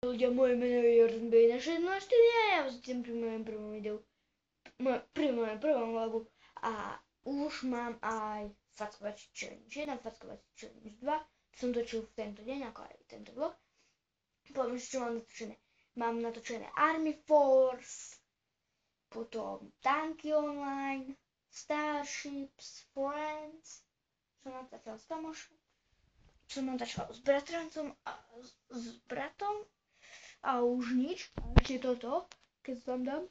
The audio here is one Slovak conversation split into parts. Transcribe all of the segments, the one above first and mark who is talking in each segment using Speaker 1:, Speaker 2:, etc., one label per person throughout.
Speaker 1: Ľudia, moje meno je Jordan Bejna 604 a ja vás chcem pri mojom prvom videu, pri mojom prvom vlogu a už mám aj fackovací challenge 1, fackovací challenge 2, som točil v tento deň, ako aj tento vlog. Poviem si, čo mám natočené. Mám natočené Army Force, potom Tanky Online, Starships, Friends, som natáčal s kamošom, som natáčal s bratrancom a s bratom. A už nič, a ešte toto, keď tam dám.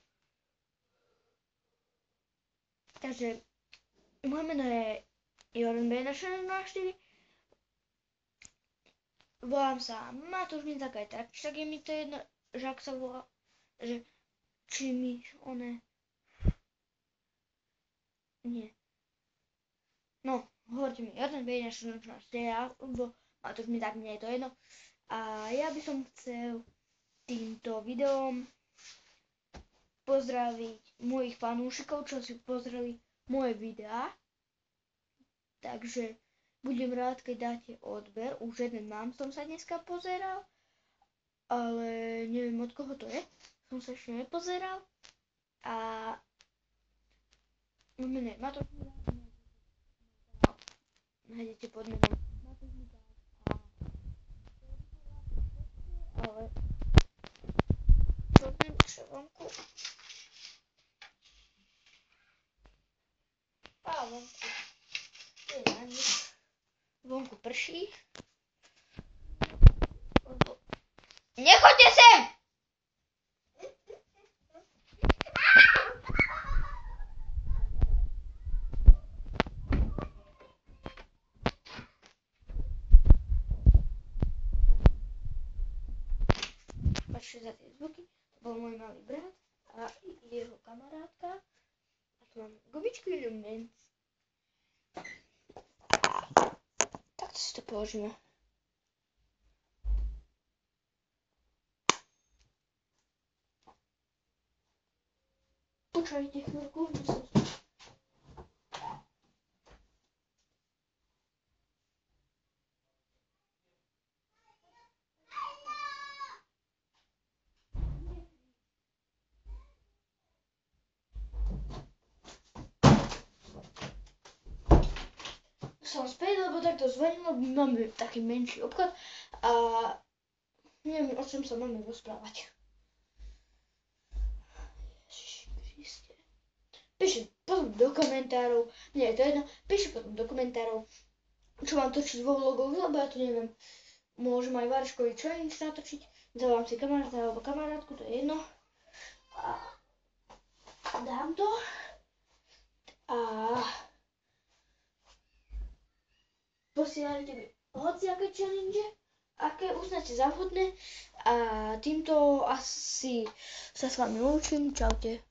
Speaker 1: Takže, moje meno je Jordan Bejna 604. Volám sa Matúš Mincák aj tak je mi to jedno, že ak sa volá, že či mi nie. No, hovorte mi Jordan Bejna 604, lebo Matúš Mincák, mne je to jedno. A ja by som chcel týmto videom pozdraviť mojich fanúšikov, čo si pozreli moje videá. Takže budem rád, keď dáte odber. Už jeden mám, som sa dneska pozeral, ale neviem, od koho to je. Som sa ešte nepozeral. A mene Matúš Mincák. Nájdete pod menom Matúš Mincák. Ale vonku. A vonku je na nič. Vonku prší. Nechoďte sem! Pačte za tie zvuky. Bol môj malý brat a jeho kamarátka. A tu mám gumičky Lumens. Takto si to položíme. Počkajte chvíľku, musím som späť, lebo takto zvonilo, máme taký menší obchod a neviem, o čom sa máme rozprávať. Ježiši, píšte potom do komentárov, nie je to jedno, píšte potom do komentárov, čo mám točiť vo vlogoch, lebo ja to neviem. Môžem aj Vareškovi challenge natočiť, zavolám si kamaráta alebo kamarátku, to je jedno. A dám to. A posielajte mi hociaké challenge, aké uznáte za vhodné. A týmto asi sa s vami lúčim. Čaute.